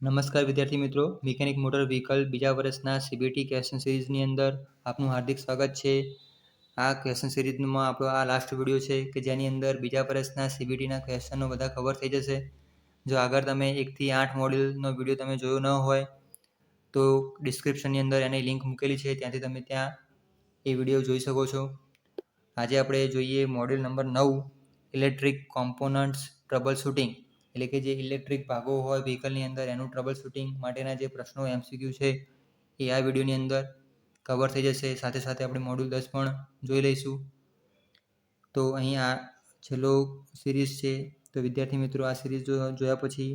નમસ્કાર વિદ્યાર્થી મિત્રો, મિકેનિક મોટર વ્હીકલ બીજા વર્ષના સીબીટી ક્વેશ્ચન સિરીઝની અંદર આપનું હાર્દિક સ્વાગત છે. આ ક્વેશ્ચન સિરીઝમાં આપણો આ લાસ્ટ વિડીયો છે કે જેની અંદર બીજા વર્ષના સીબીટીના ક્વેશ્ચનો બધા કવર થઈ જશે. જો આગળ તમે 1 થી 8 મોડ્યુલનો વિડીયો તમે જોયો ન હોય તો ડિસ્ક્રિપ્શનની અંદર એની લિંક મૂકેલી છે, ત્યાંથી તમે ત્યાં એ વિડીયો જોઈ શકો છો. આજે આપણે જોઈએ module number 9 electric components trouble shooting, એટલે કે જે ઇલેક્ટ્રિક ભાગો હોય વ્હીકલની અંદર એનું ટ્રબલ શૂટિંગ માટેના જે પ્રશ્નો MCQ છે એ આ વિડીયોની અંદર કવર થઈ જશે. સાથે સાથે આપણે મોડ્યુલ 10 પણ જોઈ લઈશું. તો અહીં આ છેલ્લો સિરીઝ છે. તો વિદ્યાર્થી મિત્રો, આ સિરીઝ જોયા પછી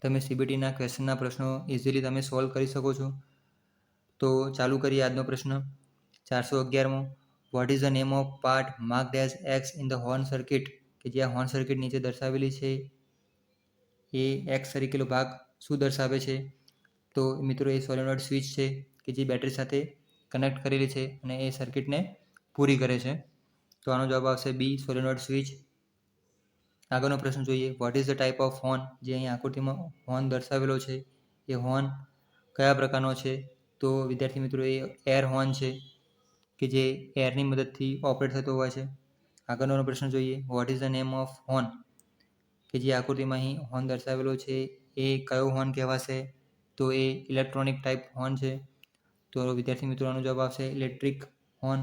તમે સીબીટીના ક્વેશ્ચનના પ્રશ્નો ઇઝીલી તમે સોલ્વ કરી શકો છો. તો ચાલુ કરીએ આજનો પ્રશ્ન 411મો. What is the name of part marked as X in the horn circuit, કે જે આ હોર્ન સર્કિટ નીચે દર્શાવેલી છે એ એક્સ તરીકેનો ભાગ શું દર્શાવે છે? તો મિત્રો એ સોલેનોઇડ સ્વિચ છે કે જે બેટરી સાથે કનેક્ટ કરેલી છે અને એ સર્કિટને પૂરી કરે છે. તો આનો જવાબ આવશે બી, સોલેનોઇડ સ્વિચ. આગળનો પ્રશ્ન જોઈએ. What is the type of horn, જે અહીં આકૃતિમાં હોર્ન દર્શાવેલો છે એ હોર્ન કયા પ્રકારનો છે? તો વિદ્યાર્થી મિત્રો એ એર હોર્ન છે કે જે એરની મદદથી ઓપરેટ થતો હોય છે. આગળનો પ્રશ્ન જોઈએ. What is the name of horn, કે જે આકૃતિમાં અહીં હોર્ન દર્શાવેલો છે એ કયો હોર્ન કહેવાશે? તો એ ઇલેક્ટ્રોનિક ટાઈપ હોર્ન છે. તો વિદ્યાર્થી મિત્રો આનો જવાબ આવશે ઇલેક્ટ્રિક હોર્ન.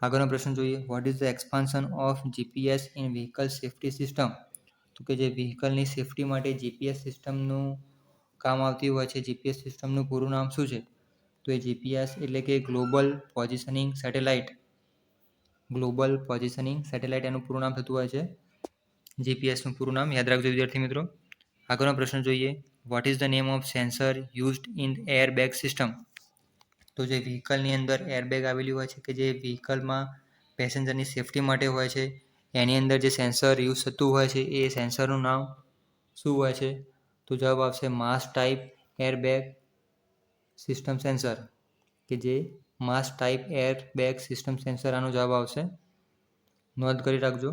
આગળનો પ્રશ્ન જોઈએ. What is the expansion of GPS in vehicle safety system, તો કે જે વ્હીકલની સેફ્ટી માટે જીપીએસ સિસ્ટમનું કામ આવતી હોય છે, જીપીએસ સિસ્ટમનું પૂરું નામ શું છે? તો એ જીપીએસ એટલે કે global positioning satellite. Global positioning satellite એનું પૂરું નામ થતું હોય છે. જીપીએસનું પૂરું નામ યાદ રાખજો વિદ્યાર્થી મિત્રો. આગળનો પ્રશ્ન જોઈએ. What is the name of sensor used in air bag system, તો જે વ્હીકલની અંદર એરબેગ આવેલી હોય છે કે જે વ્હીકલમાં પેસેન્જરની સેફટી માટે હોય છે, એની અંદર જે સેન્સર યુઝ થતું હોય છે એ સેન્સરનું નામ શું હોય છે? તો જવાબ આવશે mass type airbag system sensor, કે જે mass type airbag system sensor આનો જવાબ આવશે. નોંધ કરી રાખજો.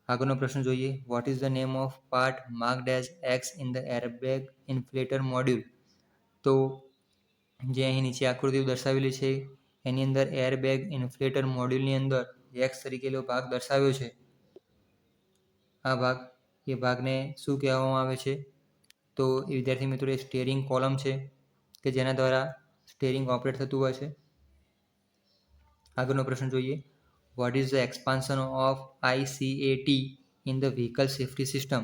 આગળનો પ્રશ્ન જોઈએ. What is the name of part marked as X in the airbag inflator module, તો જે અહીં નીચે આકૃતિ દર્શાવેલી છે એની અંદર એરબેગ ઇન્ફ્લેટર મોડ્યુલની અંદર એક્સ તરીકેનો ભાગ દર્શાવ્યો છે. આ ભાગ, એ ભાગને શું કહેવામાં આવે છે? તો એ વિદ્યાર્થી મિત્રો એ સ્ટીયરિંગ કોલમ છે કે જેના દ્વારા સ્ટીયરિંગ ઓપરેટ થતું હોય છે. આગળનો પ્રશ્ન જોઈએ. What is the expansion of ICAT in the vehicle safety system,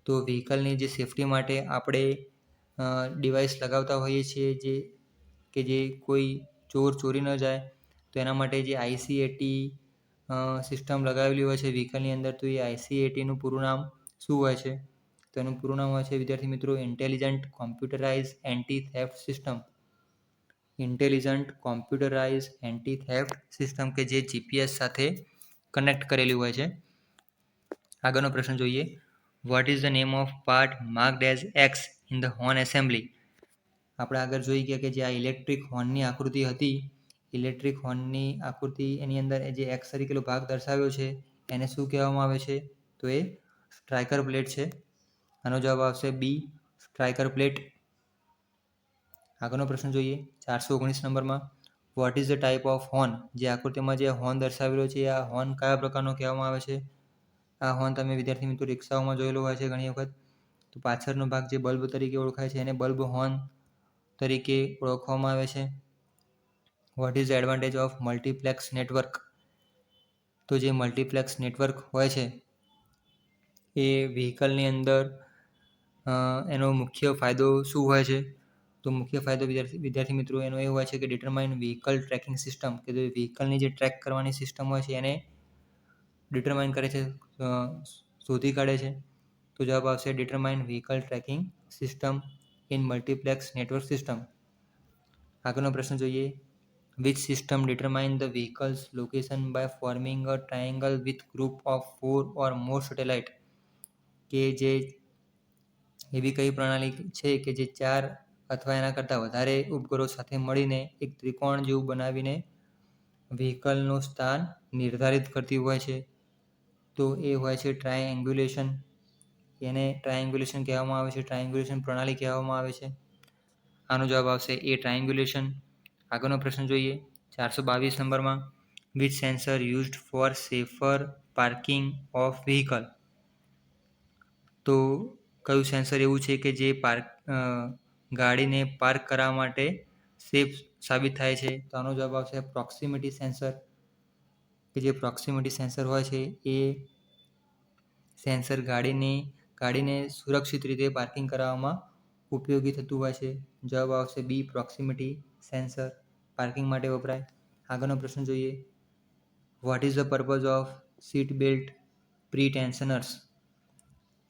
તો વ્હીકલની જે સેફટી માટે આપણે ડિવાઇસ લગાવતા હોઈએ છીએ જે કોઈ ચોર ચોરી ન જાય, તો એના માટે જે આઈસીએટી સિસ્ટમ લગાવેલી હોય છે વ્હીકલની અંદર, તો એ આઈસીએટીનું પૂરું નામ શું હોય છે? તો એનું પૂરું નામ હોય છે વિદ્યાર્થી મિત્રો intelligent computerise anti theft system. Intelligent computerise anti theft system, કે જે જીપીએસ સાથે કનેક્ટ કરેલી હોય છે. આગળનો પ્રશ્ન જોઈએ. What is the name of part marked as X in the horn assembly, આપણે આગળ જોઈ ગયા કે જે આ ઇલેક્ટ્રિક હોર્નની આકૃતિ હતી, ઇલેક્ટ્રિક હોર્નની આકૃતિ એની અંદર જે એક્સ તરીકેનો ભાગ દર્શાવ્યો છે એને શું કહેવામાં આવે છે? તો એ સ્ટ્રાઇકર પ્લેટ છે. આનો જવાબ આવશે બી, સ્ટ્રાઇકર પ્લેટ. આગળનો પ્રશ્ન જોઈએ. 419 નંબરમાં. Vote is the type of horn, જે આકૃતિમાં જે હોર્ન દર્શાવેલો છે આ હોર્ન કયા પ્રકારનો કહેવામાં આવે છે? આ હોર્ન તમે વિદ્યાર્થી મિત્રો રિક્ષાઓમાં જોયેલો હોય છે ઘણી વખત. તો પાછળનો ભાગ જે બલ્બ તરીકે ઓળખાય છે એને બલ્બ હોર્ન તરીકે ઓળખવામાં આવે છે. Vote is the advantage of multiplex network, તો જે મલ્ટીપ્લેક્સ નેટવર્ક હોય છે એ વ્હીકલની અંદર એનો મુખ્ય ફાયદો શું હોય છે? તો મુખ્ય ફાયદો વિદ્યાર્થી મિત્રો એનો એ હોય છે કે ડિટરમાઇન વ્હીકલ ટ્રેકિંગ સિસ્ટમ, કે જે વ્હીકલની જે ટ્રેક કરવાની સિસ્ટમ હોય છે એને ડિટરમાઇન કરે છે, શોધી કાઢે છે. તો જવાબ આવશે determine vehicle tracking system in multiplex network system. આગળનો પ્રશ્ન જોઈએ. Which system determine the vehicles location by forming a triangle with group of 4 or more satellite, કે જે એવી કઈ પ્રણાલી છે કે જે 4 અથવા એના કરતાં વધારે ઉપગ્રહો સાથે મળીને એક ત્રિકોણ જેવું બનાવીને વ્હીકલનું સ્થાન નિર્ધારિત કરતી હોય છે? તો એ હોય છે ટ્રાયેંગ્યુલેશન. એને ટ્રાયંગ્યુલેશન કહેવામાં આવે છે, ટ્રાયંગ્યુલેશન પ્રણાલી કહેવામાં આવે છે. આનો જવાબ આવશે એ ટ્રાયંગ્યુલેશન. આગળનો પ્રશ્ન જોઈએ 422 નંબરમાં. Which sensor used four safer parking of vehicle? તો કયું સેન્સર એવું છે કે જે ગાડીને પાર્ક કરવા માટે સેફ સાબિત થાય છે? તો આનો જવાબ આવશે પ્રોક્સિમિટી સેન્સર. કે જે પ્રોક્સિમિટી સેન્સર હોય છે એ સેન્સર ગાડીને સુરક્ષિત રીતે પાર્કિંગ કરાવવામાં ઉપયોગી થતું હોય છે. જવાબ આવશે બી પ્રોક્સિમિટી સેન્સર, પાર્કિંગ માટે વપરાય. આગળનો પ્રશ્ન જોઈએ. What is the purpose of seat belt pretensioners?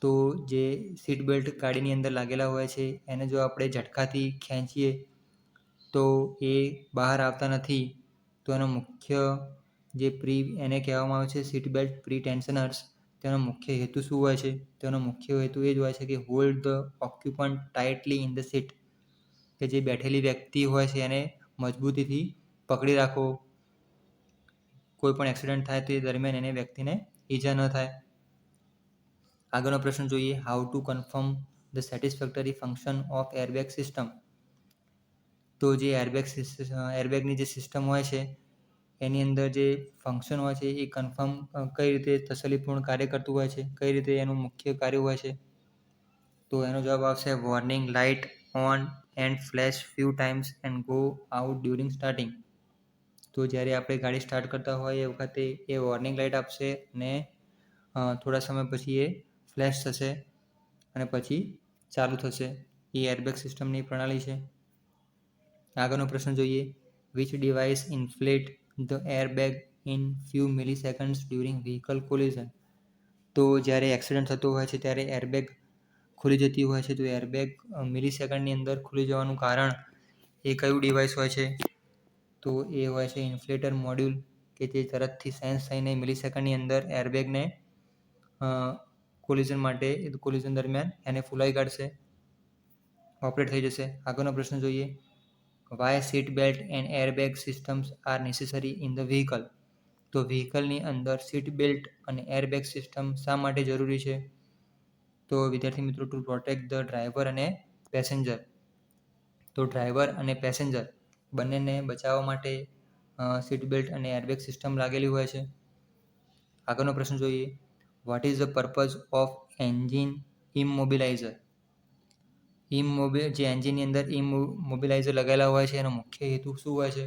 તો જે સીટ બેલ્ટ ગાડીની અંદર લાગેલા હોય છે એને જો આપણે ઝટકાથી ખેંચીએ તો એ બહાર આવતા નથી. તો એનો મુખ્ય એને કહેવામાં આવે છે સીટ બેલ્ટ પ્રી-ટેન્શનર્સ. તેનો મુખ્ય હેતુ શું હોય છે? તેનો મુખ્ય હેતુ એ જ હોય છે કે hold the occupant tightly in the seat. કે જે બેઠેલી વ્યક્તિ હોય છે એને મજબૂતીથી પકડી રાખો. કોઈ પણ એક્સિડન્ટ થાય તે દરમિયાન એને વ્યક્તિને ઈજા ન થાય. આગળનો પ્રશ્ન જોઈએ. How to confirm the satisfactory function of airbag system? તો જે એરબેગની જે સિસ્ટમ હોય છે એની અંદર જે ફંક્શન હોય છે એ કન્ફર્મ કઈ રીતે તસલ્લીપૂર્ણ કાર્ય કરતું હોય છે, કઈ રીતે એનું મુખ્ય કાર્ય હોય છે? તો એનો જવાબ આવશે warning light on and flash few times and go out during starting. તો જ્યારે આપણે ગાડી સ્ટાર્ટ કરતા હોય એ વખતે એ વોર્નિંગ લાઇટ આપશે અને થોડા સમય પછી એ ફ્લેશ થશે અને પછી ચાલુ થશે. એ એરબેગ સિસ્ટમની પ્રણાલી છે. આગળનો પ્રશ્ન જોઈએ. Which device inflate the airbag in few milliseconds during vehicle collision? તો જ્યારે એક્સિડન્ટ થતો હોય છે ત્યારે એરબેગ ખુલી જતી હોય છે. તો એરબેગ મિલી સેકન્ડની અંદર ખુલી જવાનું કારણ એ કયું ડિવાઇસ હોય છે? તો એ હોય છે ઇન્ફ્લેટર મોડ્યુલ, કે જે તરતથી સેન્સ થઈને મિલી સેકન્ડની અંદર એરબેગને કોલિઝન દરમિયાન એને ફૂલાઈ કાઢશે, ઓપરેટ થઈ જશે. આગળનો પ્રશ્ન જોઈએ. Why seat belt and airbag systems are necessary in the vehicle? તો વ્હીકલની અંદર સીટ બેલ્ટ અને એરબેગ સિસ્ટમ શા માટે જરૂરી છે? તો વિદ્યાર્થી મિત્રો, ટુ પ્રોટેક્ટ ધ ડ્રાઈવર અને પેસેન્જર. તો ડ્રાઈવર અને પેસેન્જર બંનેને બચાવવા માટે સીટ બેલ્ટ અને એરબેગ સિસ્ટમ લાગેલી હોય છે. આગળનો પ્રશ્ન જોઈએ. What is the purpose of engine immobiliser? જે એન્જિનની અંદર ઇમોબિલાઇઝર લગાવેલા હોય છે એનો મુખ્ય હેતુ શું હોય છે?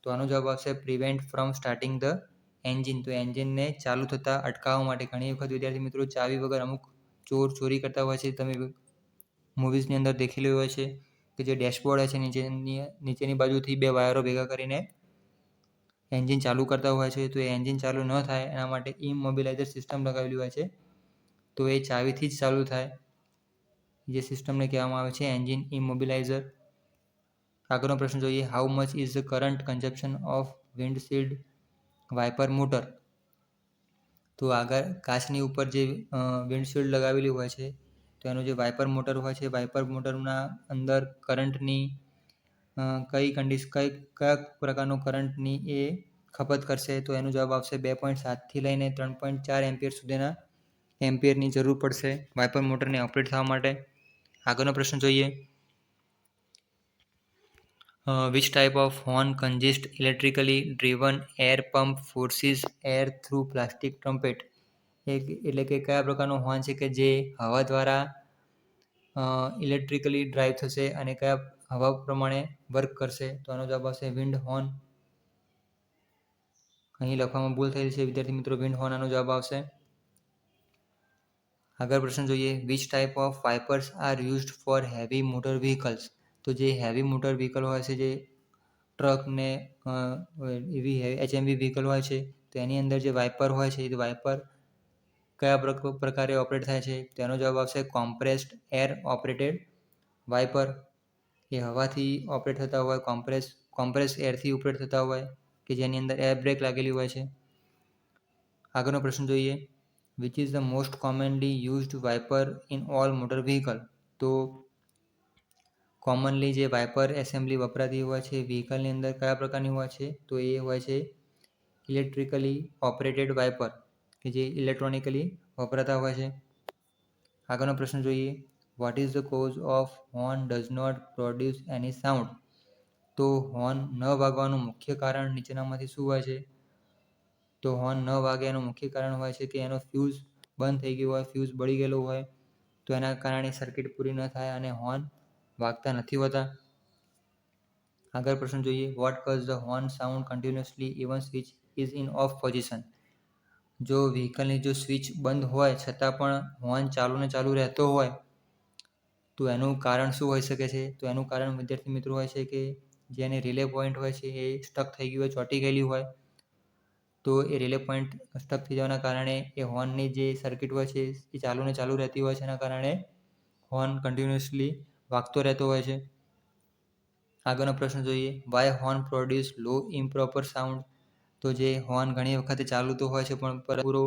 તો આનો જવાબ આવશે prevent from starting the engine. તો એન્જિનને ચાલુ થતાં અટકાવવા માટે. ઘણી વખત વિદ્યાર્થી મિત્રો ચાવી વગર અમુક ચોરી કરતા હોય છે. તમે મૂવીઝની અંદર દેખેલું હોય છે કે જે ડેશબોર્ડ હોય છે નીચેની બાજુથી બે વાયરો ભેગા કરીને એન્જિન ચાલુ કરતા હોય છે. તો એ એન્જિન ચાલુ ન થાય એના માટે ઇમોબિલાઇઝર સિસ્ટમ લગાવેલી હોય છે. તો એ ચાવીથી જ ચાલુ થાય. જે સિસ્ટમને કહેવામાં આવે છે એન્જિન ઇમોબિલાઇઝર. આગળનો પ્રશ્ન જોઈએ. How much is the current consumption of windshield wiper motor? તો આગળ કાચની ઉપર જે વિન્ડશીલ્ડ લગાવેલી હોય છે તો એનું જે વાઇપર મોટર હોય છે, વાઇપર મોટરના અંદર કરંટની કયા પ્રકારનો કરંટની એ ખપત કરશે? તો એનો જવાબ આવશે 2.7થી લઈને 3.4 એમ્પિયર સુધીના એમ્પિયરની જરૂર પડશે વાઇપર મોટરને ઓપરેટ થવા માટે. આગળનો પ્રશ્ન જોઈએ. Which type of horn consist electrically driven air pump forces air through plastic trumpet? એટલે કે કયા પ્રકારનો હોર્ન છે કે જે હવા દ્વારા ઇલેક્ટ્રિકલી ડ્રાઈવ થશે અને કયા હવા પ્રમાણે વર્ક કરશે? તો આનો જવાબ આવશે વિન્ડ હોર્ન. અહીં લખવામાં ભૂલ થયેલી છે વિદ્યાર્થી મિત્રો, વિન્ડ હોર્ન આનો જવાબ આવશે. આગળ પ્રશ્ન જોઈએ. Which type of wipers are used for heavy motor vehicles? તો જે હેવી મોટર વ્હીકલ હોય છે, જે ટ્રક ને એવી HMV વ્હીકલ હોય છે તો એની અંદર જે વાઇપર હોય છે એ વાઇપર કયા પ્રકારે ઓપરેટ થાય છે? તેનો જવાબ આવશે કોમ્પ્રેસ્ડ એર ઓપરેટેડ વાઇપર. એ હવાથી ઓપરેટ થતા હોય, કોમ્પ્રેસ એરથી ઓપરેટ થતા હોય કે જેની અંદર એર બ્રેક લાગેલી હોય છે. આગળનો પ્રશ્ન જોઈએ. Which is the most commonly used wiper in all motor vehicle? તો કોમનલી જે વાઇપર એસેમ્બલી વપરાતી હોય છે વ્હીકલની અંદર કયા પ્રકારની હોય છે? તો એ હોય છે ઇલેક્ટ્રિકલી ઓપરેટેડ વાઇપર, કે જે ઇલેક્ટ્રોનિકલી વપરાતા હોય છે. આગળનો પ્રશ્ન જોઈએ. What is the cause of horn does not produce any sound? તો હોર્ન ન વાગવાનું મુખ્ય કારણ નીચેનામાંથી શું હોય છે? તો હોર્ન ન વાગે એનું મુખ્ય કારણ હોય છે કે એનો ફ્યુઝ બંધ થઈ ગયો હોય, ફ્યુઝ બળી ગયેલો હોય, તો એના કારણે સર્કિટ પૂરી ન થાય અને હોર્ન વાગતા નથી હોતા. આગળ પ્રશ્ન જોઈએ. What cause the horn sound continuously even switch is in off position? જો વ્હીકલની જો સ્વિચ બંધ હોય છતાં પણ હોર્ન ચાલુ ને ચાલુ રહેતો હોય તો એનું કારણ શું હોઈ શકે છે? તો એનું કારણ વિદ્યાર્થી મિત્રો હોય છે કે જેને રિલે પોઈન્ટ હોય છે એ સ્ટક થઈ ગયું હોય, ચોંટી ગયેલી હોય. તો એ રિલે પોઈન્ટ સ્ટક થઈ જવાના કારણે એ હોર્નની જે સર્કિટ હોય છે એ ચાલુ ને ચાલુ રહેતી હોય છે, એના કારણે હોર્ન કન્ટિન્યુઅસલી વાગતો રહેતો હોય છે. આગળનો પ્રશ્ન જોઈએ. વાય હોર્ન પ્રોડ્યુસ લો ઇમ્પ્રોપર સાઉન્ડ? તો જે હોર્ન ઘણી વખતે ચાલુ તો હોય છે પણ પૂરો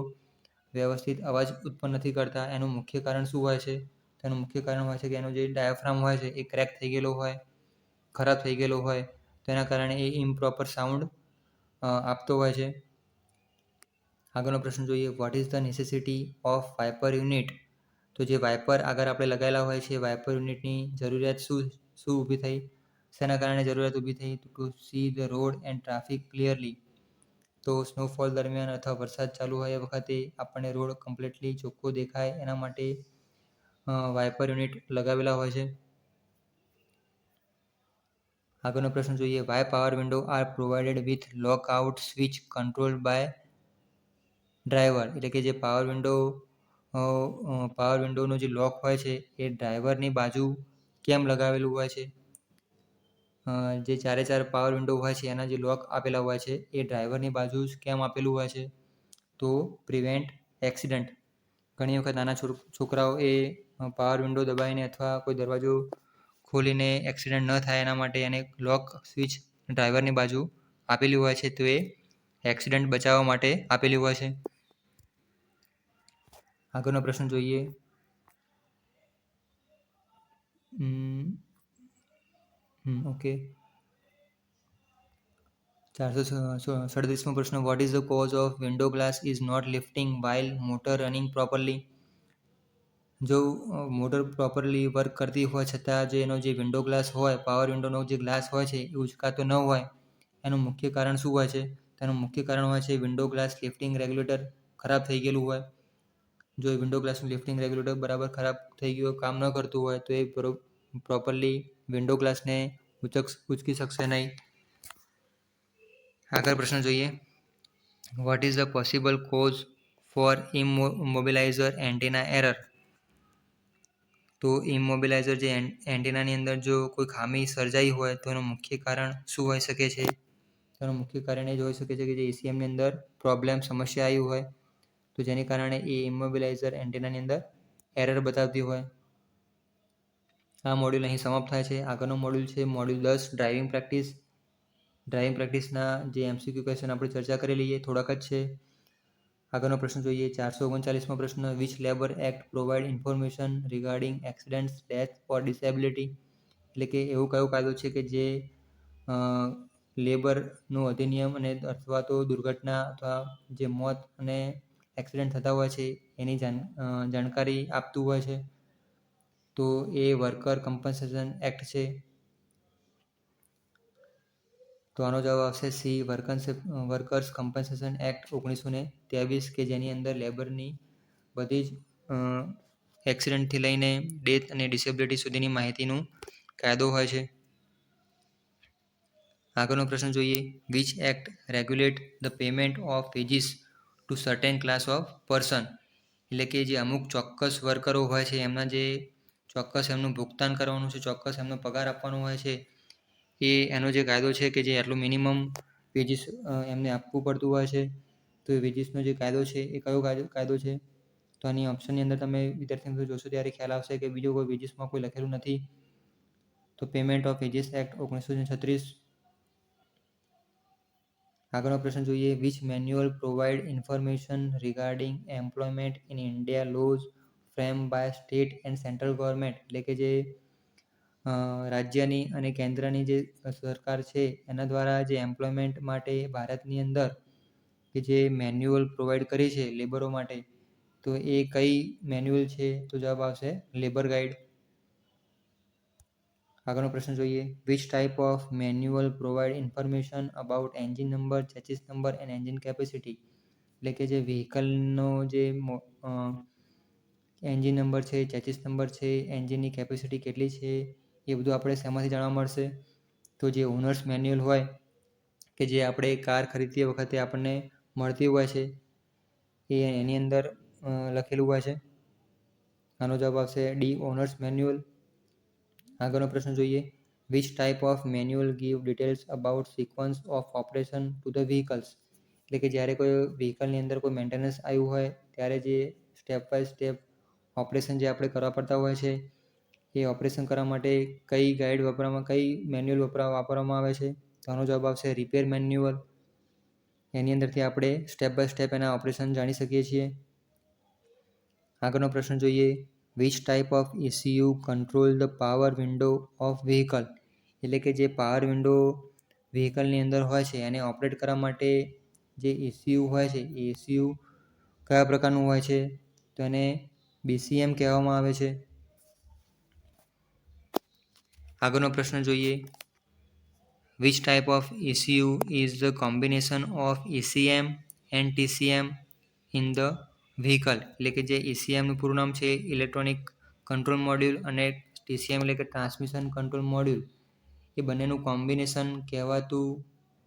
વ્યવસ્થિત અવાજ ઉત્પન્ન નથી કરતા, એનું મુખ્ય કારણ શું હોય છે? તેનું મુખ્ય કારણ હોય છે કે એનો જે ડાયાફ્રામ હોય છે એ ક્રેક થઈ ગયેલો હોય, ખરાબ થઈ ગયેલો હોય, તેના કારણે એ ઇમ્પ્રોપર સાઉન્ડ આપતો હોય છે. આગળનો પ્રશ્ન જોઈએ. What is the necessity of wiper unit? તો જે વાઇપર આગળ આપણે લગાવેલા હોય છે, વાઇપર યુનિટની જરૂરિયાત શું ઊભી થઈ? શેના કારણે જરૂરિયાત ઊભી થઈ? To see the road and traffic clearly? તો સ્નોફોલ દરમિયાન અથવા વરસાદ ચાલુ હોય એ વખતે આપણને રોડ કમ્પ્લીટલી ચોખ્ખો દેખાય એના માટે વાઇપર યુનિટ લગાવેલા હોય છે. આગળનો પ્રશ્ન જોઈએ. Why power window are provided with lock out switch controlled by driver? એટલે કે જે પાવર વિન્ડોનો જે લોક હોય છે એ ડ્રાઈવરની બાજુ કેમ લગાવેલું હોય છે? જે ચારે ચાર પાવર વિન્ડો હોય છે એના જે લોક આપેલા હોય છે એ ડ્રાઈવરની બાજુ જ કેમ આપેલું હોય છે? તો પ્રિવેન્ટ એક્સિડન્ટ. ઘણી વખત નાના છોકરાઓ એ પાવર વિન્ડો દબાવીને અથવા કોઈ દરવાજો ખોલીને એક્સિડન્ટ ન થાય એના માટે એને લોક સ્વિચ ડ્રાઈવરની બાજુ આપેલી હોય છે, તો એ એક્સિડન્ટ બચાવવા માટે આપેલી હોય છે. આગળનો પ્રશ્ન જોઈએ. ઓકે, 437મો પ્રશ્ન. What is the cause of window glass is not lifting while motor running properly? જો મોટર પ્રોપરલી વર્ક કરતી હોય છતાં જે એનો જે વિન્ડો ગ્લાસ હોય, પાવર વિન્ડોનો જે ગ્લાસ હોય છે એ ઉચકાતો ન હોય, એનું મુખ્ય કારણ શું હોય છે? તેનું મુખ્ય કારણ હોય છે વિન્ડો ગ્લાસ લિફ્ટિંગ રેગ્યુલેટર ખરાબ થઈ ગયેલું હોય. જો વિન્ડો ગ્લાસનું લિફ્ટિંગ રેગ્યુલેટર બરાબર ખરાબ થઈ ગયું, કામ ન કરતું હોય, તો એ પ્રોપરલી વિન્ડો ગ્લાસને ઉચકી શકશે નહીં. આગળ પ્રશ્ન જોઈએ. What is the possible cause for immobiliser antenna error? તો ઇમોબિલાઇઝર જે એન્ટેનાની અંદર જો કોઈ ખામી સર્જાઈ હોય તો એનું મુખ્ય કારણ શું હોઈ શકે છે? તેનું મુખ્ય કારણ એ જ હોઈ શકે છે કે જે ECMની અંદર સમસ્યા આવી હોય, તો જેને કારણે એ ઇમોબિલાઇઝર એન્ટેનાની અંદર એરર બતાવતી હોય. આ મોડ્યુલ અહીં સમાપ્ત થાય છે. આગળનું મોડ્યુલ છે મોડ્યુલ 10 ડ્રાઇવિંગ પ્રેક્ટિસ. ડ્રાઇવિંગ પ્રેક્ટિસના જે MCQ ક્વેશ્ચન આપણે ચર્ચા કરી લઈએ, થોડાક જ છે. આગળનો પ્રશ્ન જોઈએ. 439મો પ્રશ્ન. Which labour act provide information regarding accidents, death or disability? એટલે કે એવું કયો કાયદો છે કે જે લેબરનો અધિનિયમ અને અથવા તો દુર્ઘટના અથવા જે મોત અને એક્સિડન્ટ થતા હોય છે એની જાણકારી આપતું હોય છે? તો એ વર્કર કમ્પન્સેશન એક્ટ છે. તો આનો જવાબ આવશે સી, વર્કર્સ કમ્પન્સેશન એક્ટ 1923, કે જેની અંદર લેબરની બધી જ એક્સિડન્ટથી લઈને ડેથ અને ડિસેબિલિટી સુધીની માહિતીનું કાયદો હોય છે. આગળનો પ્રશ્ન જોઈએ. Which act regulate the payment of wages to certain class of person? એટલે કે જે અમુક ચોક્કસ વર્કરો હોય છે એમના જે ચોક્કસ એમનું ભુગતાન કરવાનું છે, ચોક્કસ એમનો પગાર આપવાનો હોય છે, એનો જે કાયદો છે કે જે આટલું મિનિમમ વેજીસ એમને આપવું પડતું હોય છે, તો એ વેજીસનો જે કાયદો છે એ કયો કાયદો છે? તો આની ઓપ્શનની અંદર તમે વિદ્યાર્થી મિત્રો જોશો ત્યારે ખ્યાલ આવશે કે બીજો કોઈ વેજીસમાં કોઈ લખેલું નથી. તો પેમેન્ટ ઓફ વેજીસ એક્ટ 1936. આગળનો પ્રશ્ન જોઈએ. Which manual provide information regarding employment in India laws frame by state and central government? એટલે કે જે રાજ્યની અને કેન્દ્રની જે સરકાર છે એના દ્વારા જે એમ્પ્લોયમેન્ટ માટે ભારતની અંદર કે જે મેન્યુઅલ પ્રોવાઈડ કરી છે લેબરો માટે, તો એ કઈ મેન્યુઅલ છે? તો જવાબ આવશે લેબર ગાઈડ. આગળનો પ્રશ્ન જોઈએ. Which type of manual provide information about engine number, chassis number and engine capacity? એટલે કે જે વ્હીકલનો જે એન્જિન નંબર છે, ચેસિસ નંબર છે, એન્જિનની કેપેસિટી કેટલી છે, એ બધું આપણે શેમાંથી જાણવા મળશે? તો જે ઓનર્સ મેન્યુઅલ હોય કે જે આપણે કાર ખરીદતી વખતે આપણને મળતી હોય છે એ એની અંદર લખેલું હોય છે. આનો જવાબ આવશે ડી, ઓનર્સ મેન્યુઅલ. આગળનો પ્રશ્ન જોઈએ. Which type of manual give details about sequence of operation to the vehicles? એટલે કે જ્યારે કોઈ વ્હીકલની અંદર કોઈ મેન્ટેનન્સ આવ્યું હોય ત્યારે જે સ્ટેપ બાય સ્ટેપ ઓપરેશન જે આપણે કરવા પડતા હોય છે એ ઓપરેશન કરવા માટે કઈ ગાઈડ કઈ મેન્યુઅલ વાપરવામાં આવે છે? તો આનો જવાબ આવશે રિપેર મેન્યુઅલ. એની અંદરથી આપણે સ્ટેપ બાય સ્ટેપ એના ઓપરેશન જાણી શકીએ છીએ. આગળનો પ્રશ્ન જોઈએ. Which type of ECU control the power window of vehicle? એટલે કે જે પાવર વિન્ડો વ્હીકલની અંદર હોય છે એને ઓપરેટ કરવા માટે જે ECU હોય છે એ ECU કયા પ્રકારનું હોય છે? તો એને BCM કહેવામાં આવે છે. આગળનો પ્રશ્ન જોઈએ. Which type of ECU is the combination of ECM and TCM in the vehicle? એટલે કે જે ECMનું પૂરું નામ છે ઇલેક્ટ્રોનિક કંટ્રોલ મોડ્યુલ અને TCM એટલે કે ટ્રાન્સમિશન કંટ્રોલ મોડ્યુલ, એ બંનેનું કોમ્બિનેશન કહેવાતું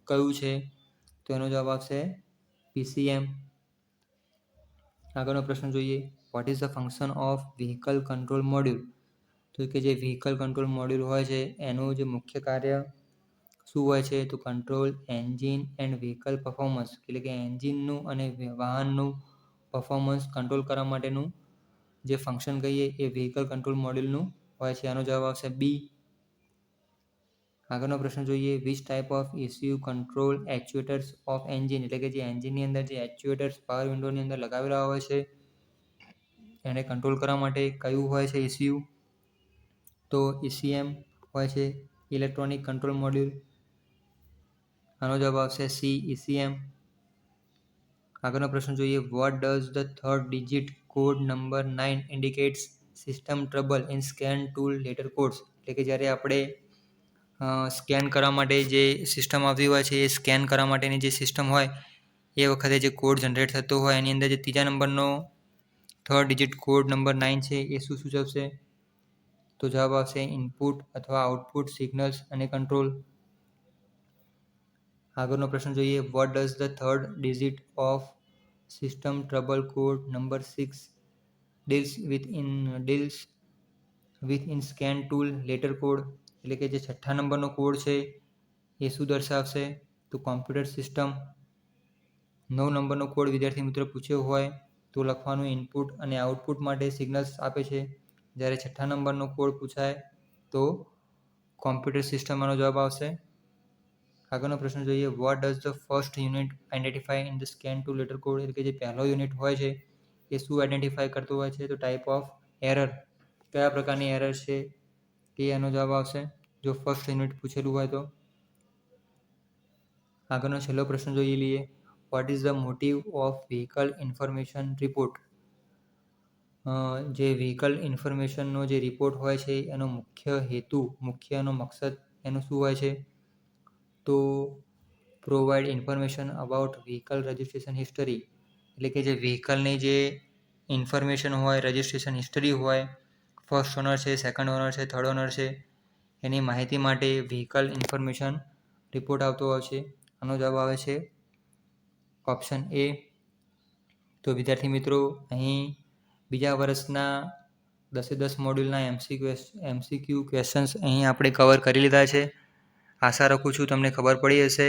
કયું છે? તો એનો જવાબ આવશે PCM. આગળનો પ્રશ્ન જોઈએ. What is the function of vehicle control module? તો કે જે વ્હીકલ કંટ્રોલ મોડ્યુલ હોય છે એનું જે મુખ્ય કાર્ય શું હોય છે? તો control engine and vehicle performance, એટલે કે એન્જિનનું અને વાહનનું પરફોર્મન્સ કંટ્રોલ કરવા માટેનું જે ફંક્શન કહીએ એ વ્હીકલ કંટ્રોલ મોડ્યુલનું હોય છે. આનો જવાબ આવશે બી. આગળનો પ્રશ્ન જોઈએ. Which type of ECU control actuators of engine? એટલે કે જે એન્જિનની અંદર જે એક્ચ્યુએટર્સ પાવર વિન્ડોની અંદર લગાવેલા હોય છે એને કંટ્રોલ કરવા માટે કયું હોય છે ECU? તો ECM હોય છે, ઇલેક્ટ્રોનિક કંટ્રોલ મોડ્યુલ. આનો જવાબ આવશે સી, ECM. આગળનો પ્રશ્ન જોઈએ. What does the third digit code number 9 indicates system trouble in scan tool letter codes? એટલે કે જ્યારે આપણે સ્કેન કરવા માટે જે સિસ્ટમ આવતી હોય છે એ સ્કેન કરવા માટેની જે સિસ્ટમ હોય એ વખતે જે કોડ જનરેટ થતો હોય એની અંદર જે ત્રીજા નંબરનો થર્ડ ડિજિટ કોડ નંબર 9 છે એ શું સૂચવશે? તો જવાબ આવશે ઇનપુટ અથવા આઉટપુટ સિગ્નલ્સ અને કંટ્રોલ. આગળનો પ્રશ્ન જોઈએ. What does the third digit of system trouble code number 6 deals with in scan tool letter code? એટલે કે જે છઠ્ઠા નંબરનો કોડ છે એ શું દર્શાવશે? તો કોમ્પ્યુટર સિસ્ટમ. 9 નંબરનો કોડ વિદ્યાર્થી મિત્રો પૂછ્યો હોય તો લખવાનું ઇનપુટ અને આઉટપુટ માટે સિગ્નલ્સ આપે છે. જ્યારે છઠ્ઠા નંબરનો કોડ પૂછાય તો કોમ્પ્યુટર સિસ્ટમનો જવાબ આવશે. આગળનો પ્રશ્ન જોઈએ. What does the first unit identify in the scan two letter code? એટલે કે જે પહેલો યુનિટ હોય છે એ શું આઈડેન્ટિફાય કરતો હોય છે? તો ટાઈપ ઓફ એરર, કયા પ્રકારની એરર છે એ એનો જવાબ આવશે જો ફર્સ્ટ યુનિટ પૂછેલું હોય તો. આગળનો છેલ્લો પ્રશ્ન જોઈ લઈએ. Vote is the motive of vehicle information report? જે વ્હીકલ ઇન્ફોર્મેશનનો જે રિપોર્ટ હોય છે એનો મુખ્યનો મકસદ એનો શું હોય છે? તો provide information about vehicle registration history, એટલે કે જે વ્હીકલની જે ઇન્ફોર્મેશન હોય, રજિસ્ટ્રેશન હિસ્ટરી હોય, ફર્સ્ટ ઓનર છે, સેકન્ડ ઓનર છે, થર્ડ ઓનર છે, એની માહિતી માટે વ્હીકલ ઇન્ફોર્મેશન રિપોર્ટ આવતો હોય છે. આનો જવાબ આવે છે ઓપ્શન એ. તો વિદ્યાર્થી મિત્રો અહીં બીજા વર્ષના 10 મોડ્યુલના MCQ ક્વેશ્ચન્સ અહીં આપણે કવર કરી લીધા છે. આશા રાખું છું તમને ખબર પડી હશે.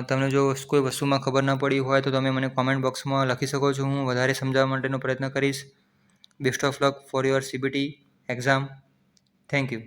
તમને જો કોઈ વસ્તુમાં ખબર ન પડી હોય તો તમે મને કોમેન્ટ બોક્સમાં લખી શકો છો. હું વધારે સમજાવવા માટેનો પ્રયત્ન કરીશ. Best of luck for your CBT exam. Thank you.